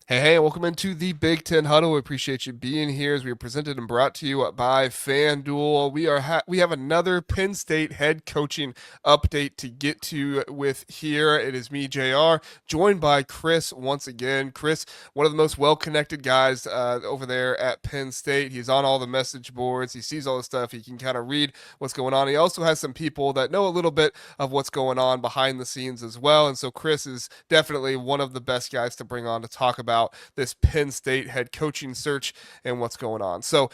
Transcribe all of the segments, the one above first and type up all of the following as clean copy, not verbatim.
Hey, welcome into the Big Ten Huddle. We appreciate you being here as we are presented and brought to you by FanDuel. We have another Penn State head coaching update to get to with here. It is me, JR, joined by Chris once again. Chris, one of the most well-connected guys over there at Penn State. He's on all the message boards. He sees all the stuff. He can kind of read what's going on. He also has some people that know a little bit of what's going on behind the scenes as well. And so Chris is definitely one of the best guys to bring on to talk about this Penn State head coaching search and what's going on. So,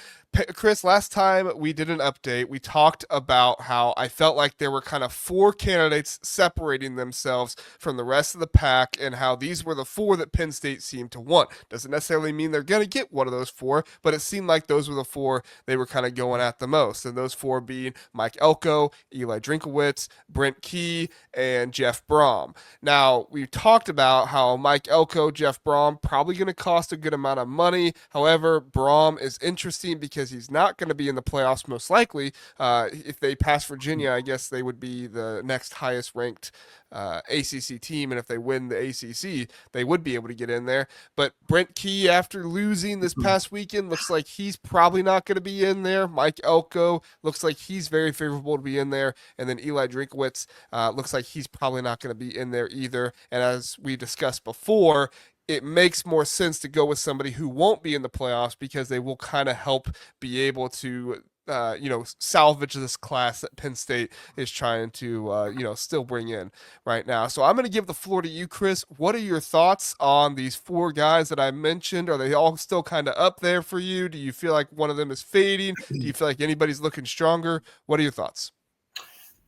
Chris, last time we did an update, we talked about how I felt like there were kind of four candidates separating themselves from the rest of the pack and how these were the four that Penn State seemed to want. Doesn't necessarily mean they're going to get one of those four, but it seemed like those were the four they were kind of going at the most. And those four being Mike Elko, Eli Drinkowitz, Brent Key, and Jeff Brohm. Now, we talked about how Mike Elko, Jeff Brohm, probably going to cost a good amount of money. However, Brohm is interesting because he's not going to be in the playoffs most likely. If they pass Virginia, I guess they would be the next highest ranked ACC team, and if they win the ACC, they would be able to get in there. But Brent Key, after losing this past weekend, looks like he's probably not going to be in there. Mike Elko looks like he's very favorable to be in there, and then Eli Drinkowitz looks like he's probably not going to be in there either. And as we discussed before, it makes more sense to go with somebody who won't be in the playoffs because they will kind of help be able to salvage this class that Penn State is trying to, still bring in right now. So I'm going to give the floor to you, Chris. What are your thoughts on these four guys that I mentioned? Are they all still kind of up there for you? Do you feel like one of them is fading? Do you feel like anybody's looking stronger? What are your thoughts?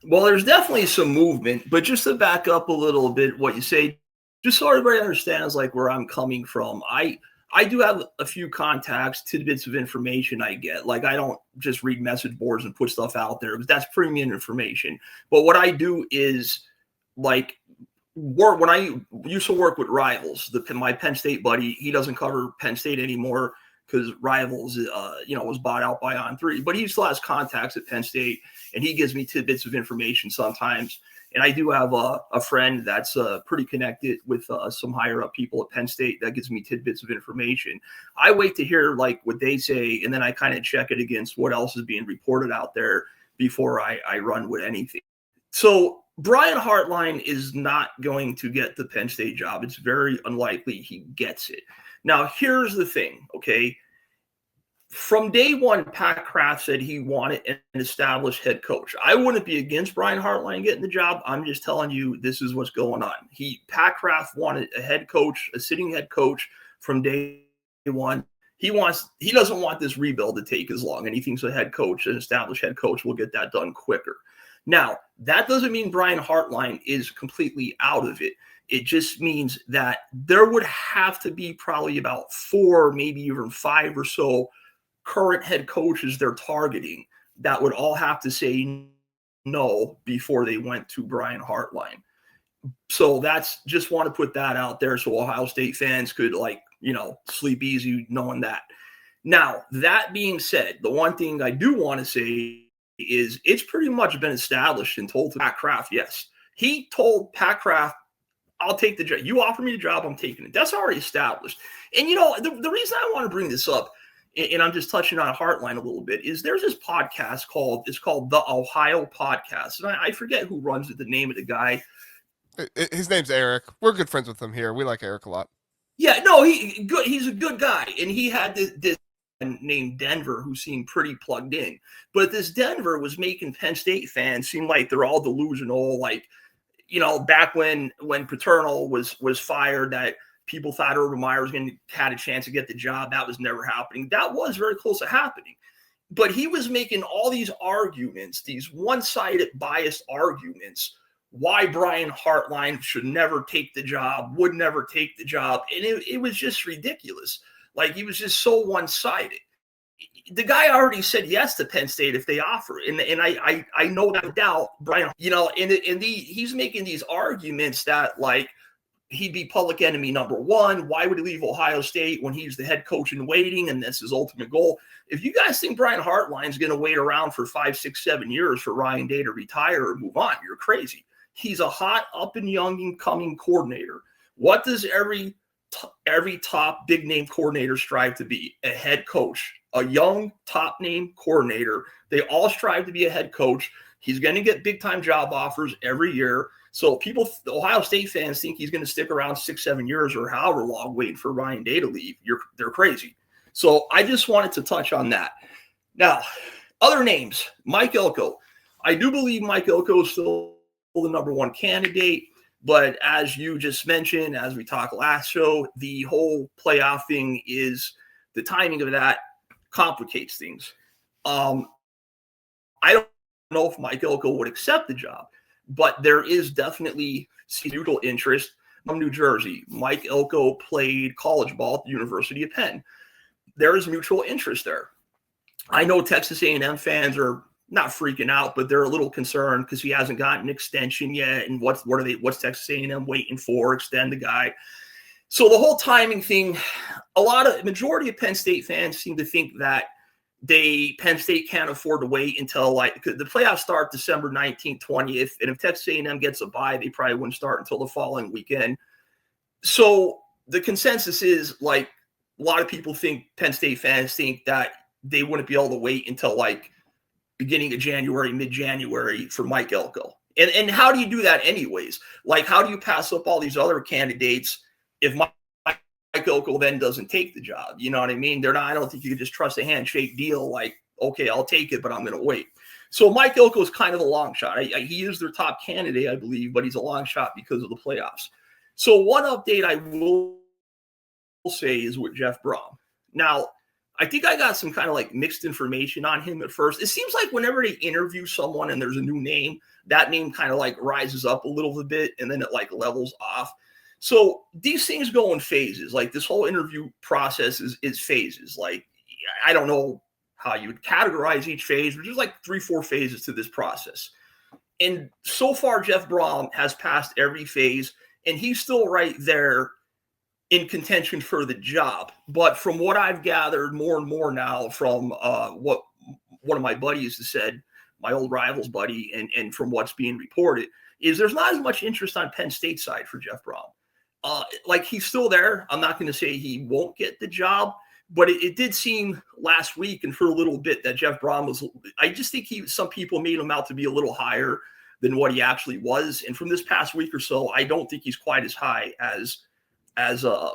Well, there's definitely some movement, but just to back up a little bit, what you say, just so everybody understands like where I'm coming from. I do have a few contacts, tidbits of information I get. Like I don't just read message boards and put stuff out there because that's premium information. But what I do is like work when I used to work with Rivals. My Penn State buddy, he doesn't cover Penn State anymore because Rivals, was bought out by On3. But he still has contacts at Penn State, and he gives me tidbits of information sometimes. And I do have a friend that's pretty connected with some higher up people at Penn State that gives me tidbits of information. I wait to hear like what they say, and then I kind of check it against what else is being reported out there before I run with anything. So Brian Hartline is not going to get the Penn State job. It's very unlikely he gets it. Now, here's the thing, okay? From day one, Pat Kraft said he wanted an established head coach. I wouldn't be against Brian Hartline getting the job. I'm just telling you this is what's going on. Pat Kraft wanted a head coach, a sitting head coach from day one. He doesn't want this rebuild to take as long, and he thinks a head coach, an established head coach, will get that done quicker. Now, that doesn't mean Brian Hartline is completely out of it. It just means that there would have to be probably about 4, maybe even 5 or so current head coaches they're targeting that would all have to say no before they went to Brian Hartline. So that's just want to put that out there so Ohio State fans could sleep easy knowing that. Now, that being said, the one thing I do want to say is it's pretty much been established and told to Pat Kraft, yes. He told Pat Kraft, I'll take the job. You offer me the job, I'm taking it. That's already established. And, the reason I want to bring this up, and I'm just touching on Hartline a little bit, is there's this podcast called The Ohio Podcast. And I forget who runs it, the name of the guy. His name's Eric. We're good friends with him here. We like Eric a lot. Yeah, no, he's a good guy. And he had this named Denver who seemed pretty plugged in. But this Denver was making Penn State fans seem like they're all delusional. Like, back when Paterno was fired, that people thought Urban Meyer was going to had a chance to get the job. That was never happening. That was very close to happening. But he was making all these arguments, these one-sided biased arguments, why Brian Hartline should never take the job, would never take the job. And it was just ridiculous. Like, he was just so one-sided. The guy already said yes to Penn State if they offer it. And I know that doubt, Brian, he's making these arguments that, like, he'd be public enemy number one. Why would he leave Ohio State when he's the head coach in waiting and that's his ultimate goal? If you guys think Brian Hartline's going to wait around for 5, 6, 7 years for Ryan Day to retire or move on, you're crazy. He's a hot, up and young, incoming coordinator. What does every every top big name coordinator strive to be a head coach, a young top name coordinator. They all strive to be a head coach. He's going to get big time job offers every year. So people, Ohio State fans, think he's going to stick around 6-7 years or however long waiting for Ryan Day to leave. They're crazy. So I just wanted to touch on that. Now, other names, Mike Elko. I do believe Mike Elko is still the number one candidate. But as you just mentioned, as we talked last show, the whole playoff thing is the timing of that complicates things. I don't know if Mike Elko would accept the job, but there is definitely mutual interest from New Jersey. Mike Elko played college ball at the University of Penn. There is mutual interest there. I know Texas A&M fans are not freaking out, but they're a little concerned because he hasn't gotten an extension yet. And what's Texas A&M waiting for? Extend the guy. So the whole timing thing, majority of Penn State fans seem to think that Penn State can't afford to wait until the playoffs start December 19th, 20th. And if Texas A&M gets a bye, they probably wouldn't start until the following weekend. So the consensus is a lot of people think, Penn State fans think that they wouldn't be able to wait until beginning of January, mid-January for Mike Elko. And how do you do that anyways? How do you pass up all these other candidates if Mike Elko then doesn't take the job? You know what I mean? I don't think you could just trust a handshake deal okay, I'll take it, but I'm going to wait. So Mike Elko is kind of a long shot. He is their top candidate, I believe, but he's a long shot because of the playoffs. So one update I will say is with Jeff Brohm. Now, I think I got some kind of mixed information on him at first. It seems like whenever they interview someone and there's a new name, that name kind of rises up a little bit and then it levels off. So these things go in phases. This whole interview process is phases. I don't know how you would categorize each phase, but there's 3-4 phases to this process. And so far, Jeff Brohm has passed every phase and he's still right there in contention for the job. But from what I've gathered more and more now from what one of my buddies has said, my old Rivals buddy, and from what's being reported, is there's not as much interest on Penn State side for Jeff Brohm. He's still there. I'm not going to say he won't get the job, but it did seem last week and for a little bit that Jeff Brohm was, I just think some people made him out to be a little higher than what he actually was. And from this past week or so, I don't think he's quite as high as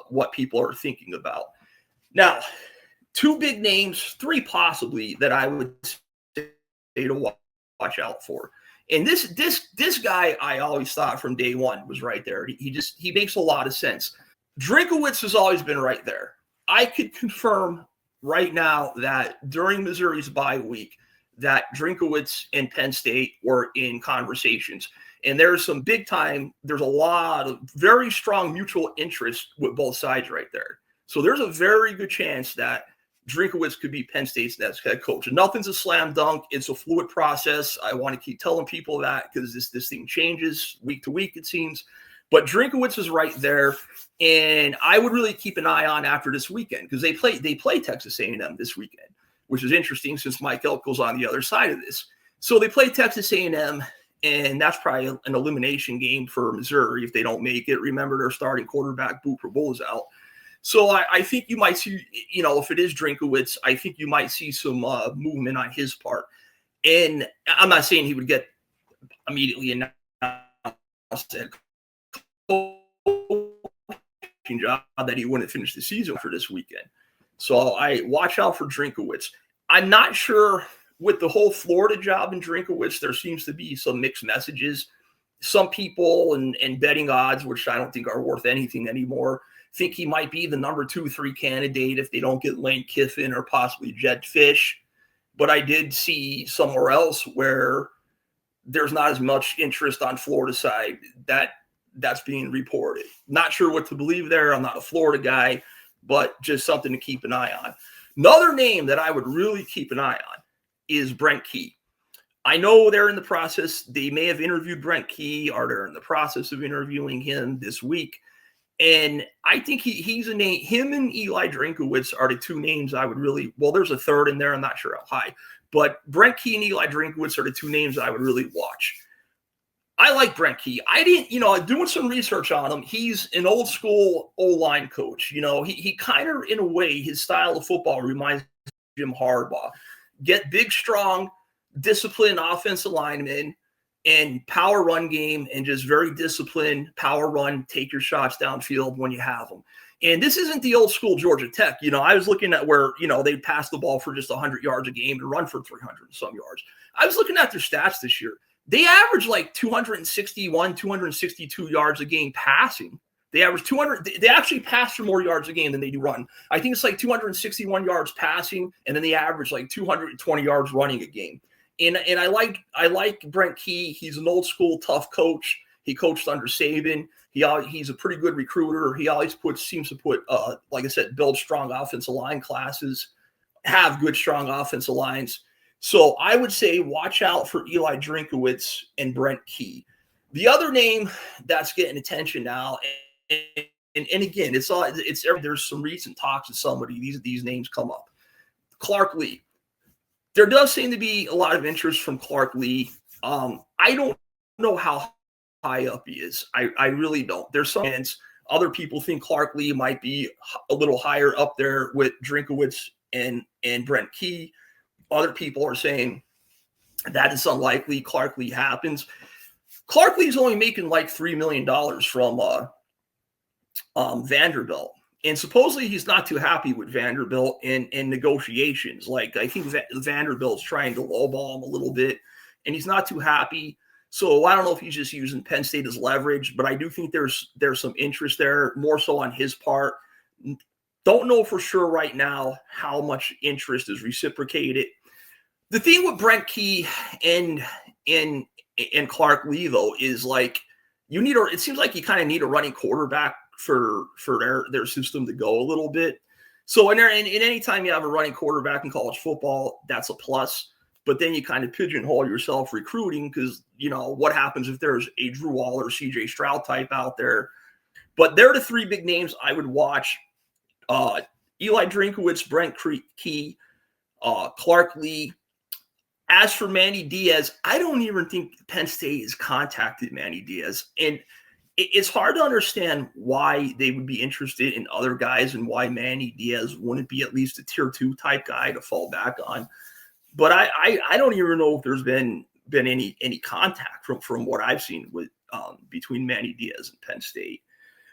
what people are thinking about. Now, 2 big names, 3 possibly, that I would say to watch out for. And this guy, I always thought from day one was right there. He makes a lot of sense. Drinkowitz has always been right there. I could confirm right now that during Missouri's bye week, that Drinkowitz and Penn State were in conversations. And there's a lot of very strong mutual interest with both sides right there. So there's a very good chance that Drinkowitz could be Penn State's next head coach. And nothing's a slam dunk. It's a fluid process. I want to keep telling people that because this thing changes week to week, it seems. But Drinkowitz is right there. And I would really keep an eye on after this weekend because they play Texas A&M this weekend, which is interesting since Mike Elko's on the other side of this. So they play Texas A&M. And that's probably an elimination game for Missouri if they don't make it. Remember, their starting quarterback, Boo Prabul, is out. So I think you might see, if it is Drinkowitz, I think you might see some movement on his part. And I'm not saying he would get immediately announced job that he wouldn't finish the season for this weekend. So I watch out for Drinkowitz. I'm not sure. With the whole Florida job in Drinkowitz, there seems to be some mixed messages. Some people and betting odds, which I don't think are worth anything anymore, think he might be the number 2-3 candidate if they don't get Lane Kiffin or possibly Jed Fish. But I did see somewhere else where there's not as much interest on Florida side that's being reported. Not sure what to believe there. I'm not a Florida guy, but just something to keep an eye on. Another name that I would really keep an eye on is Brent Key. I know they're in the process. They may have interviewed Brent Key or they're in the process of interviewing him this week. And I think he's a name. Him and Eli Drinkowitz are the 2 names I would really, there's a third in there. I'm not sure how high. But Brent Key and Eli Drinkowitz are the 2 names I would really watch. I like Brent Key. I didn't, doing some research on him. He's an old school O-line coach. He kind of, in a way, his style of football reminds Jim Harbaugh. Get big, strong, disciplined offensive linemen and power run game, and just very disciplined power run, take your shots downfield when you have them. And this isn't the old school Georgia Tech. I was looking at where, they'd pass the ball for just 100 yards a game and run for 300 and some yards. I was looking at their stats this year. They average like 261, 262 yards a game passing. They average 200. They actually pass for more yards a game than they do run. I think it's like 261 yards passing, and then they average like 220 yards running a game. And I like Brent Key. He's an old school tough coach. He coached under Saban. He's a pretty good recruiter. He always seems to put, like I said, build strong offensive line classes, have good strong offensive lines. So I would say watch out for Eli Drinkowitz and Brent Key. The other name that's getting attention now, and again, there's some recent talks with somebody. These names come up. Clark Lee. There does seem to be a lot of interest from Clark Lee. I don't know how high up he is. I really don't. There's some fans. Other people think Clark Lee might be a little higher up there with Drinkowitz and Brent Key. Other people are saying that is unlikely. Clark Lee happens. Clark Lee's only making like $3 million from Vanderbilt. And supposedly he's not too happy with Vanderbilt in negotiations. Like, I think Vanderbilt's trying to lowball him a little bit, and he's not too happy. So I don't know if he's just using Penn State as leverage, but I do think there's some interest there, more so on his part. Don't know for sure right now how much interest is reciprocated. The thing with Brent Key and Clark Lee, though, is like it seems like you kind of need a running quarterback for their system to go a little bit. So in any time you have a running quarterback in college football, that's a plus. But then you kind of pigeonhole yourself recruiting because, what happens if there's a Drew Waller, CJ Stroud type out there. But they're the three big names I would watch. Eli Drinkowitz, Brent Key, Clark Lee. As for Manny Diaz, I don't even think Penn State has contacted Manny Diaz. And it's hard to understand why they would be interested in other guys and why Manny Diaz wouldn't be at least a tier 2 type guy to fall back on. But I don't even know if there's been any contact from what I've seen with between Manny Diaz and Penn State.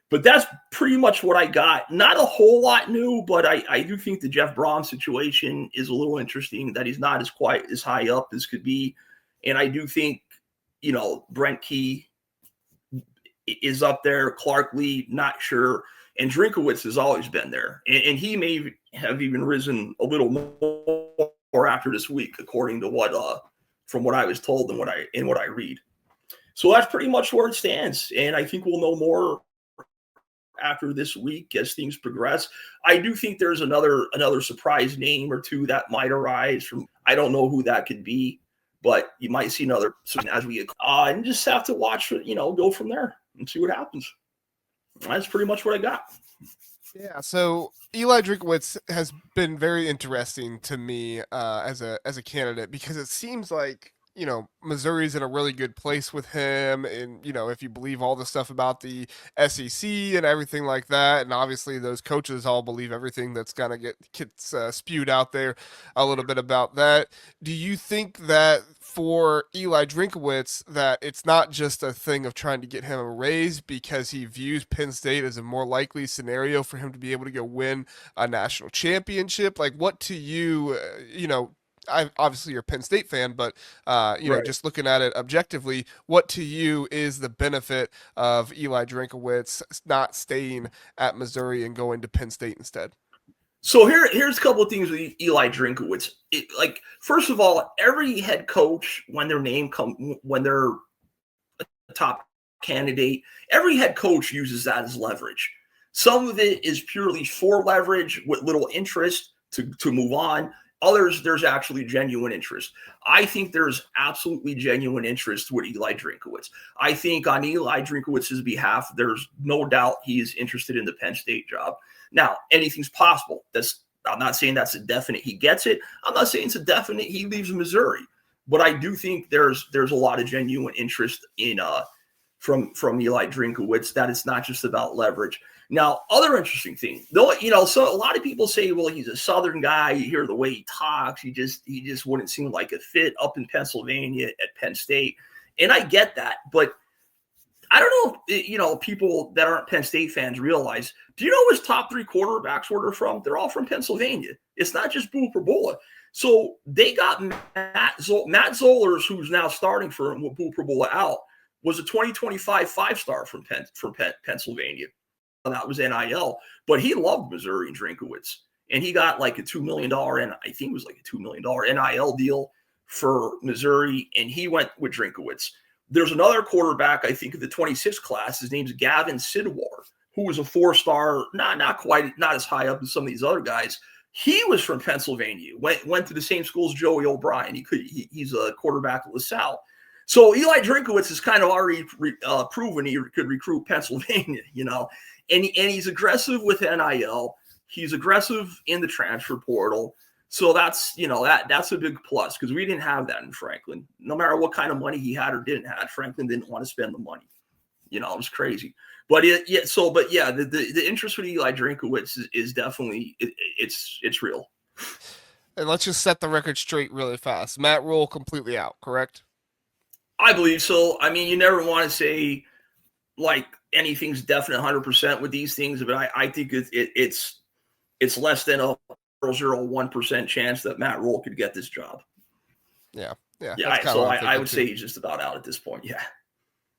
But that's pretty much what I got. Not a whole lot new, but I do think the Jeff Brohm situation is a little interesting, that he's not quite as high up as could be. And I do think, Brent Key is up there. Clark Lee, not sure. And Drinkowitz has always been there. And he may have even risen a little more after this week, according to from what I was told and what I read. So that's pretty much where it stands. And I think we'll know more after this week as things progress. I do think there's another surprise name or two that might arise from, I don't know who that could be, but you might see another as we and just have to watch, go from there and see what happens. That's pretty much what I got. Yeah, so Eli Drinkowitz has been very interesting to me as a candidate, because it seems like, Missouri's in a really good place with him. And, if you believe all the stuff about the SEC and everything like that, and obviously those coaches all believe everything that's going to gets spewed out there a little bit about that. Do you think that for Eli Drinkowitz, that it's not just a thing of trying to get him a raise because he views Penn State as a more likely scenario for him to be able to go win a national championship? Like, what to you, obviously you're a Penn State fan, but Right. just looking at it objectively, what to you is the benefit of Eli Drinkowitz not staying at Missouri and going to Penn State instead? So here's a couple of things with Eli Drinkowitz. First of all, every head coach, when they're a top candidate, every head coach uses that as leverage. Some of it is purely for leverage with little interest to move on. Others, there's actually genuine interest. I think there's absolutely genuine interest with Eli Drinkowitz. I think on Eli Drinkowitz's behalf, there's no doubt he is interested in the Penn State job. Now, anything's possible. I'm not saying that's a definite he gets it. I'm not saying it's a definite he leaves Missouri. But I do think there's a lot of genuine interest in from Eli Drinkowitz, that it's not just about leverage. Now, other interesting thing, though, so a lot of people say, well, he's a Southern guy. You hear the way he talks, he just wouldn't seem like a fit up in Pennsylvania at Penn State, and I get that, but I don't know if people that aren't Penn State fans realize. Do you know his top 3 quarterbacks where they're from? They're all from Pennsylvania. It's not just Boo Perbola. So they got Matt Zollers, who's now starting for him with Boo Perbola out, was a 2025 5-star from Pennsylvania. That was NIL, but he loved Missouri and Drinkowitz, and he got like a $2 million, and I think it was like a $2 million NIL deal for Missouri, and he went with Drinkowitz. There's another quarterback, I think, of the 26 class. His name's Gavin Sidwar, who was a 4-star, not as high up as some of these other guys. He was from Pennsylvania, went to the same school as Joey O'Brien. He's a quarterback at LaSalle. So Eli Drinkowitz has kind of already proven he could recruit Pennsylvania, and he's aggressive with NIL. He's aggressive in the transfer portal. So that's a big plus, because we didn't have that in Franklin. No matter what kind of money he had or didn't have, Franklin didn't want to spend the money. It was crazy. But the interest with Eli Drinkowitz is definitely it's real. And let's just set the record straight really fast. Matt Rhule completely out, correct? I believe so. I mean, you never want to say like anything's definite 100% with these things, but I think it's less than a 0.01% chance that Matt Rhule could get this job. Yeah. So I would say he's just about out at this point. Yeah.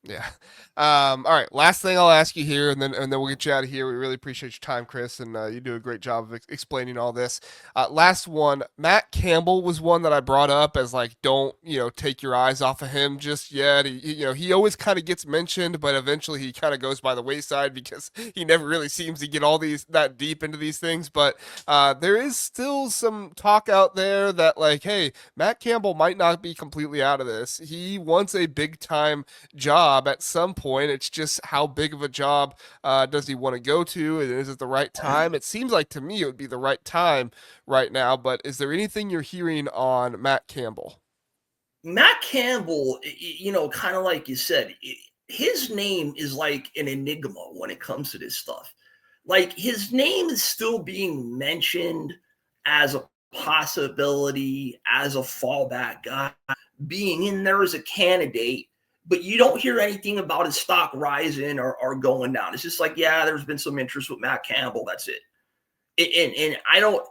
Yeah. All right. Last thing I'll ask you here, and then we'll get you out of here. We really appreciate your time, Chris, and you do a great job of explaining all this. Last one, Matt Campbell was one that I brought up as like, don't take your eyes off of him just yet. He always kind of gets mentioned, but eventually he kind of goes by the wayside because he never really seems to get all that deep into these things. But there is still some talk out there that like, hey, Matt Campbell might not be completely out of this. He wants a big time job at some point. It's just how big of a job does he want to go to, and is it the right time? It seems like to me it would be the right time right now, but is there anything you're hearing on Matt Campbell? Matt Campbell, kind of like you said, his name is like an enigma when it comes to this stuff. Like, his name is still being mentioned as a possibility, as a fallback guy, being in there as a candidate, but you don't hear anything about his stock rising or going down. It's just like, yeah, there's been some interest with Matt Campbell. That's it. And I don't,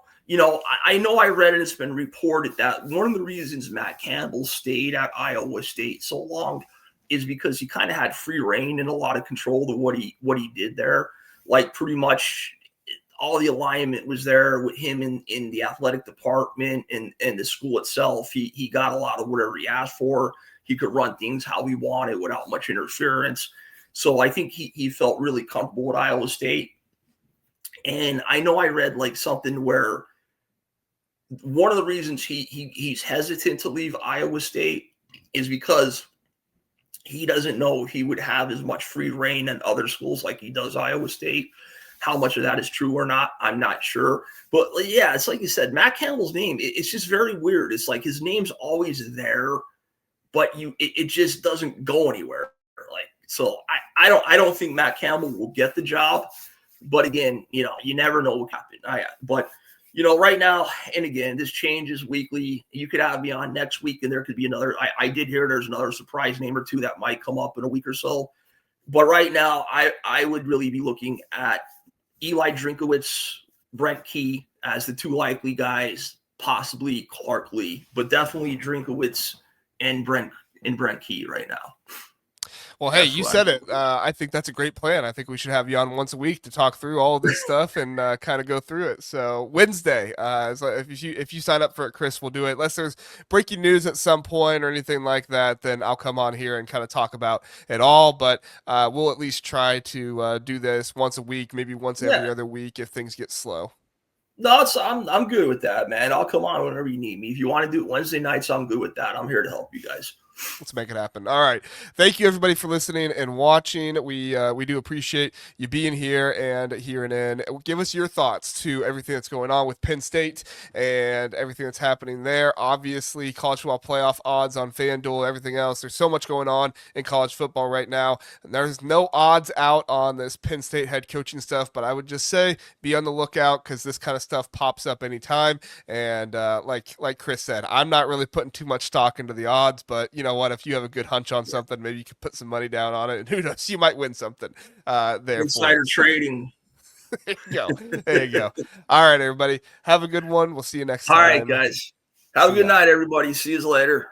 I know I read it. It's been reported that one of the reasons Matt Campbell stayed at Iowa State so long is because he kind of had free reign and a lot of control of what he did there. Like, pretty much all the alignment was there with him in the athletic department and the school itself. He got a lot of whatever he asked for. He could run things how he wanted without much interference. So I think he felt really comfortable with Iowa State. And I know I read like something where one of the reasons he's hesitant to leave Iowa State is because he doesn't know he would have as much free reign in other schools like he does Iowa State. How much of that is true or not, I'm not sure. But yeah, it's like you said, Matt Campbell's name, it's just very weird. It's like his name's always there, but it just doesn't go anywhere. Like, so I don't think Matt Campbell will get the job. But again, you never know what happened. But right now, and again, this changes weekly. You could have me on next week, and there could be another. I did hear there's another surprise name or two that might come up in a week or so. But right now, I would really be looking at Eli Drinkowitz, Brent Key as the two likely guys, possibly Clark Lee, but definitely Drinkowitz and Brent Key right now. Well, hey, you said it. I think that's a great plan. I think we should have you on once a week to talk through all of this stuff and kind of go through it. So Wednesday, so if you sign up for it, Chris, we'll do it. Unless there's breaking news at some point or anything like that, then I'll come on here and kind of talk about it all. But we'll at least try to do this once a week, maybe once every other week if things get slow. No, I'm good with that, man. I'll come on whenever you need me. If you want to do it Wednesday nights, I'm good with that. I'm here to help you guys. Let's make it happen. All right. Thank you everybody for listening and watching. We do appreciate you being here and hearing in. Give us your thoughts to everything that's going on with Penn State and everything that's happening there. Obviously, college football playoff odds on FanDuel, everything else. There's so much going on in college football right now. There's no odds out on this Penn State head coaching stuff, but I would just say be on the lookout because this kind of stuff pops up anytime. And like Chris said, I'm not really putting too much stock into the odds, but you know what? If you have a good hunch on something, maybe you could put some money down on it, and who knows, you might win something there. Insider trading. There you go. There you go. All right, everybody. Have a good one. We'll see you next time. All right, guys. Have a good night, everybody. See you later.